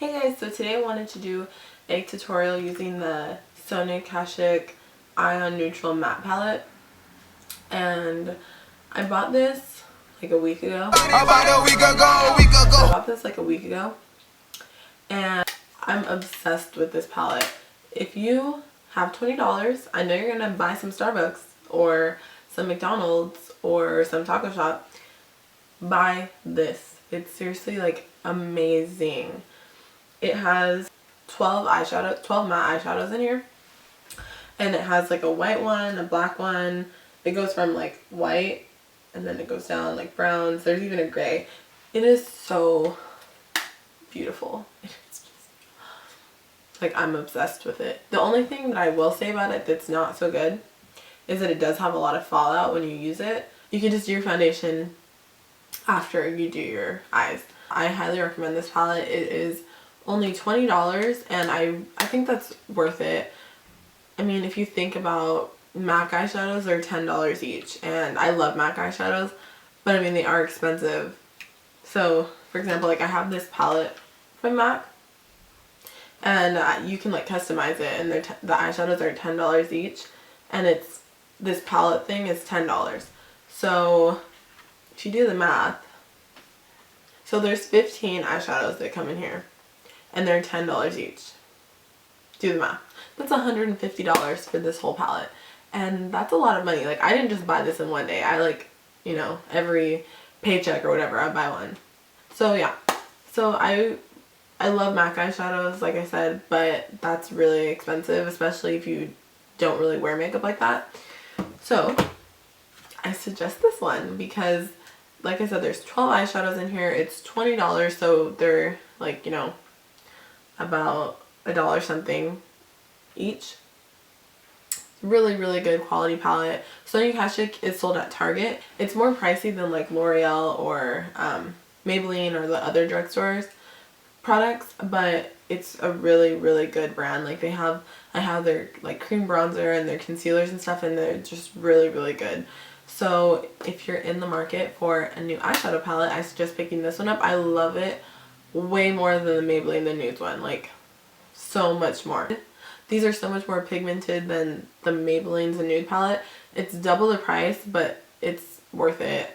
Hey guys, so today I wanted to do a tutorial using the Sonia Kashuk Eye Neutral Matte Palette, and I bought this like a week ago. I bought this like a week ago, and I'm obsessed with this palette. If you have $20, I know you're gonna buy some Starbucks or some McDonald's or some taco shop. Buy this. It's seriously like amazing. It has 12 matte eyeshadows in here, and it has like a white one, a black one. It goes from like white and then it goes down like browns. There's even a gray. It is so beautiful. It's just, like, I'm obsessed with it. The only thing that I will say about it that's not so good is that it does have a lot of fallout when you use it. You can just do your foundation after you do your eyes. I highly recommend this palette. It is only $20, and I think that's worth it. I mean, if you think about MAC eyeshadows, they're $10 each, and I love MAC eyeshadows, but I mean, they are expensive. So for example, like I have this palette from MAC, and you can like customize it, and the eyeshadows are $10 each, and this palette thing is $10. So if you do the math, so there's 15 eyeshadows that come in here, and they're $10 each. Do the math. That's $150 for this whole palette, and that's a lot of money. Like, I didn't just buy this in one day. I like, you know, every paycheck or whatever, I buy one. So yeah, so I love MAC eyeshadows, like I said, but that's really expensive, especially if you don't really wear makeup like that. So I suggest this one because, like I said, there's 12 eyeshadows in here. It's $20, so they're like, you know, about $1 something each. Really, really good quality palette. Sonia Kashuk is sold at Target. It's more pricey than like L'Oreal or Maybelline or the other drugstores products, but it's a really, really good brand. Like I have their like cream bronzer and their concealers and stuff, and they're just really, really good. So if you're in the market for a new eyeshadow palette, I suggest picking this one up. I love it way more than the Maybelline the Nudes one, like so much more. These are so much more pigmented than the Maybelline's the Nude palette. It's double the price, but it's worth it.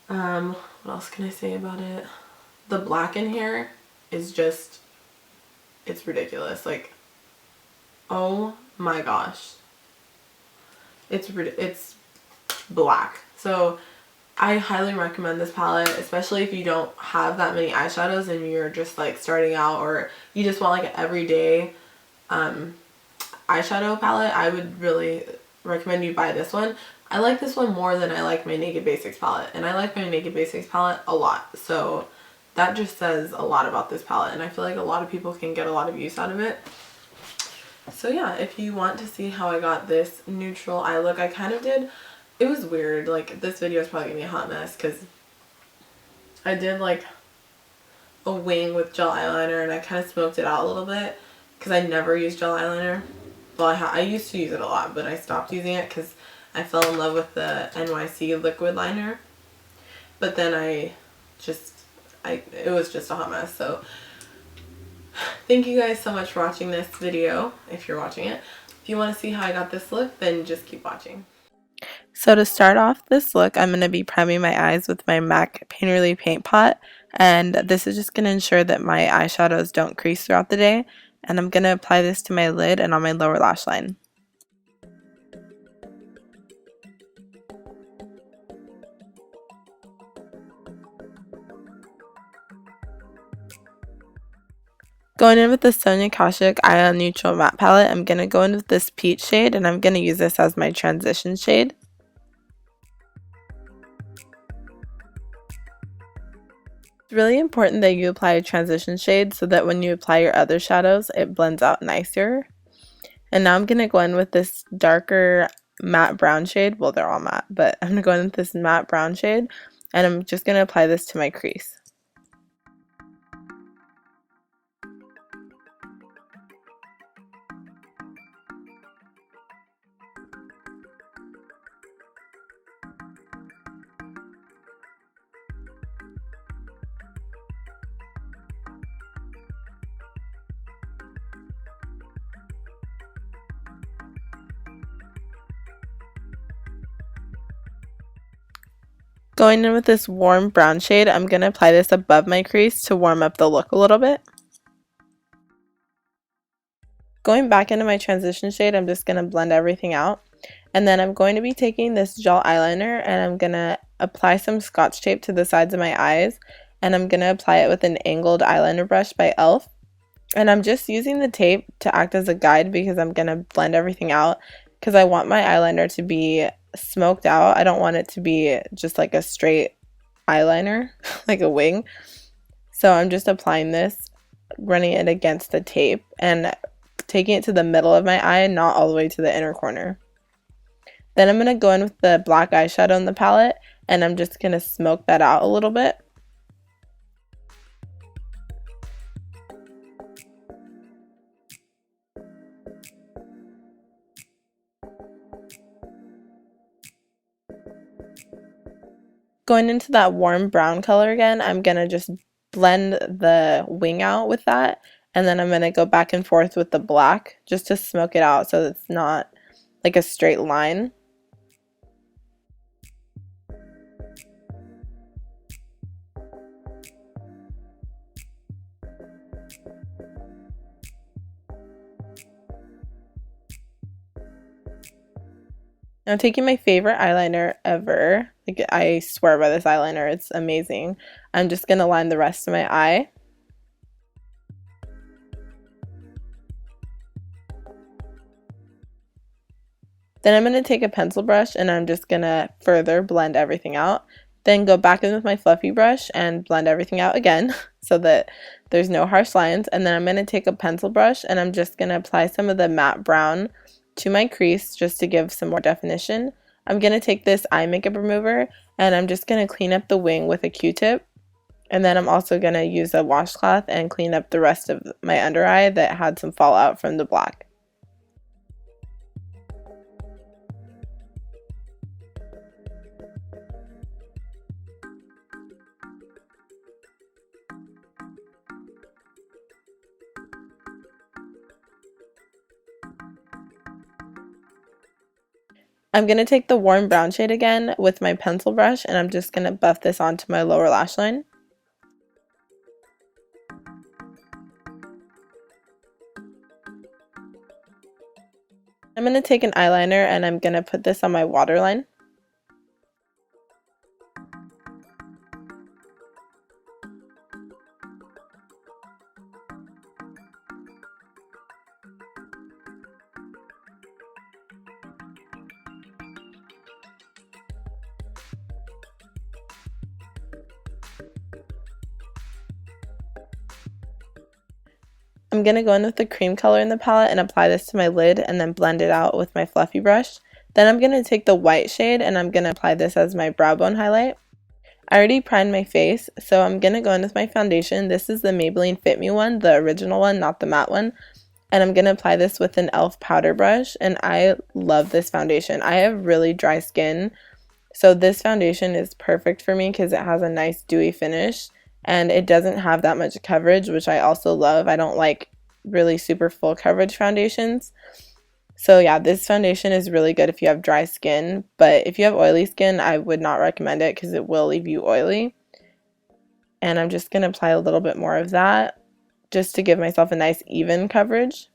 What else can I say about it? The black in here is just, it's ridiculous. Like, oh my gosh, it's black. So I highly recommend this palette, especially if you don't have that many eyeshadows and you're just like starting out, or you just want like an everyday eyeshadow palette. I would really recommend you buy this one. I like this one more than I like my Naked Basics palette, and I like my Naked Basics palette a lot. So that just says a lot about this palette, and I feel like a lot of people can get a lot of use out of it. So yeah, if you want to see how I got this neutral eye look, I kind of did. It was weird. Like, this video is probably gonna be a hot mess because I did like a wing with gel eyeliner, and I kind of smoked it out a little bit because I never use gel eyeliner. Well, I used to use it a lot, but I stopped using it because I fell in love with the NYX liquid liner. But then it was just a hot mess. So thank you guys so much for watching this video, if you're watching it. If you want to see how I got this look, then just keep watching. So to start off this look, I'm going to be priming my eyes with my MAC Painterly Paint Pot, and this is just going to ensure that my eyeshadows don't crease throughout the day, and I'm going to apply this to my lid and on my lower lash line. Going in with the Sonia Kashuk Eye Neutral Matte Palette, I'm going to go in with this peach shade, and I'm going to use this as my transition shade. It's really important that you apply a transition shade so that when you apply your other shadows, it blends out nicer. And now I'm going to go in with this darker matte brown shade. Well, they're all matte, but I'm going to go in with this matte brown shade, and I'm just going to apply this to my crease. Going in with this warm brown shade, I'm going to apply this above my crease to warm up the look a little bit. Going back into my transition shade, I'm just going to blend everything out. And then I'm going to be taking this gel eyeliner and I'm going to apply some Scotch tape to the sides of my eyes. And I'm going to apply it with an angled eyeliner brush by e.l.f. And I'm just using the tape to act as a guide because I'm going to blend everything out. Because I want my eyeliner to be smoked out. I don't want it to be just like a straight eyeliner, like a wing. So I'm just applying this, running it against the tape and taking it to the middle of my eye, not all the way to the inner corner. Then I'm going to go in with the black eyeshadow in the palette and I'm just going to smoke that out a little bit. Going into that warm brown color again, I'm going to just blend the wing out with that. And then I'm going to go back and forth with the black just to smoke it out so it's not like a straight line. Now I'm taking my favorite eyeliner ever. Like, I swear by this eyeliner, it's amazing. I'm just going to line the rest of my eye. Then I'm going to take a pencil brush and I'm just going to further blend everything out. Then go back in with my fluffy brush and blend everything out again so that there's no harsh lines. And then I'm going to take a pencil brush and I'm just going to apply some of the matte brown to my crease just to give some more definition. I'm going to take this eye makeup remover and I'm just going to clean up the wing with a Q-tip. And then I'm also going to use a washcloth and clean up the rest of my under eye that had some fallout from the black. I'm going to take the warm brown shade again with my pencil brush and I'm just going to buff this onto my lower lash line. I'm going to take an eyeliner and I'm going to put this on my waterline. I'm going to go in with the cream color in the palette and apply this to my lid and then blend it out with my fluffy brush. Then I'm going to take the white shade and I'm going to apply this as my brow bone highlight. I already primed my face, so I'm going to go in with my foundation. This is the Maybelline Fit Me one, the original one, not the matte one. And I'm going to apply this with an e.l.f. powder brush, and I love this foundation. I have really dry skin, so this foundation is perfect for me because it has a nice dewy finish. And it doesn't have that much coverage, which I also love. I don't like really super full coverage foundations. So yeah, this foundation is really good if you have dry skin. But if you have oily skin, I would not recommend it because it will leave you oily. And I'm just going to apply a little bit more of that just to give myself a nice even coverage.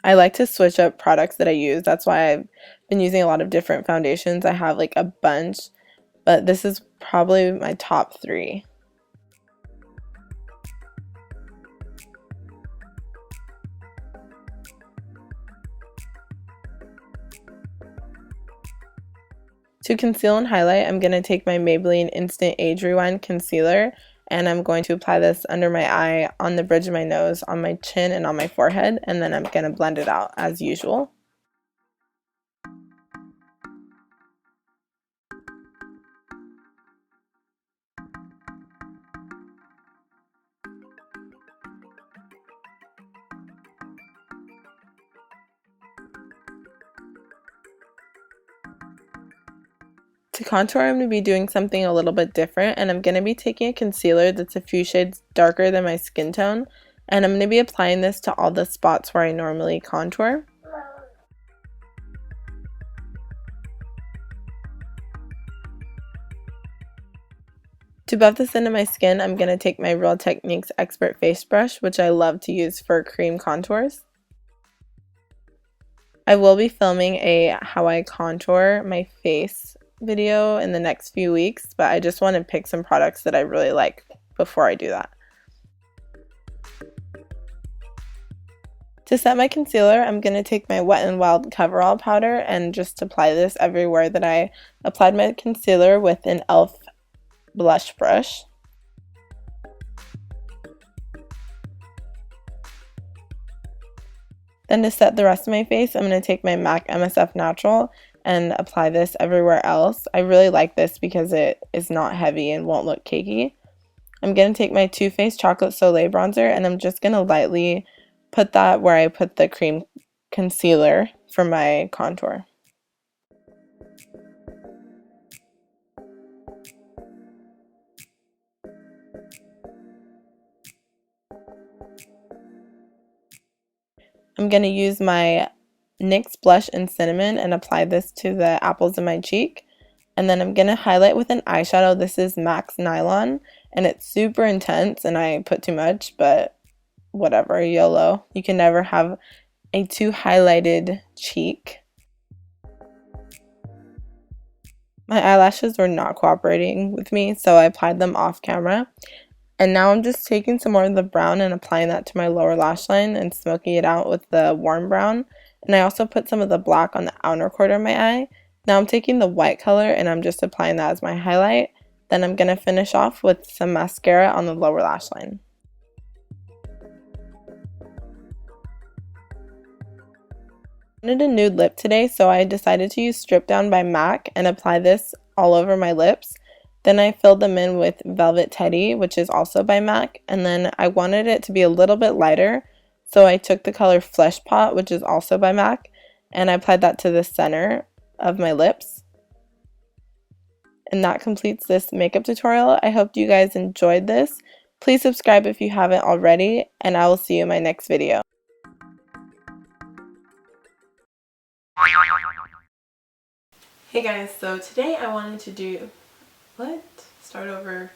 I like to switch up products that I use. That's why I've been using a lot of different foundations. I have like a bunch. But this is probably my top 3. To conceal and highlight, I'm going to take my Maybelline Instant Age Rewind Concealer and I'm going to apply this under my eye, on the bridge of my nose, on my chin, and on my forehead, and then I'm going to blend it out as usual. To contour, I'm going to be doing something a little bit different, and I'm going to be taking a concealer that's a few shades darker than my skin tone, and I'm going to be applying this to all the spots where I normally contour. To buff this into my skin, I'm going to take my Real Techniques Expert Face Brush, which I love to use for cream contours. I will be filming a how I contour my face video in the next few weeks, but I just want to pick some products that I really like before I do that. To set my concealer, I'm going to take my Wet n Wild Coverall powder and just apply this everywhere that I applied my concealer with an e.l.f. blush brush. Then to set the rest of my face, I'm going to take my MAC MSF Natural and apply this everywhere else. I really like this because it is not heavy and won't look cakey. I'm going to take my Too Faced Chocolate Soleil bronzer and I'm just going to lightly put that where I put the cream concealer for my contour. I'm going to use my NYX Blush in Cinnamon and apply this to the apples of my cheek. And then I'm going to highlight with an eyeshadow. This is MAC's Nylon and it's super intense and I put too much, but whatever, YOLO. You can never have a too highlighted cheek. My eyelashes were not cooperating with me, so I applied them off camera. And now I'm just taking some more of the brown and applying that to my lower lash line and smoking it out with the warm brown. And I also put some of the black on the outer corner of my eye. Now I'm taking the white color and I'm just applying that as my highlight. Then I'm going to finish off with some mascara on the lower lash line. I wanted a nude lip today, so I decided to use Stripdown by MAC and apply this all over my lips. Then I filled them in with Velvet Teddy, which is also by MAC, and then I wanted it to be a little bit lighter, so I took the color Flesh Pot, which is also by MAC, and I applied that to the center of my lips. And that completes this makeup tutorial. I hope you guys enjoyed this. Please subscribe if you haven't already, and I will see you in my next video. Hey guys, so today I wanted to do start over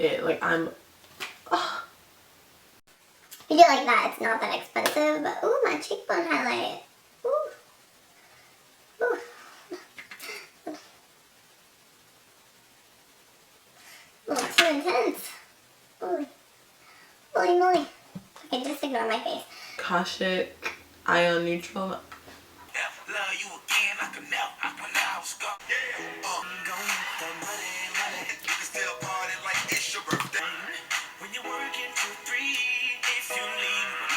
like I'm You do like that, it's not that expensive, but ooh, my cheekbone highlight. Ooh. Ooh. Ooh, too intense. Holy moly. Okay, just ignore my face. Kashuk Eye Neutral. When you're working till 3, if you leave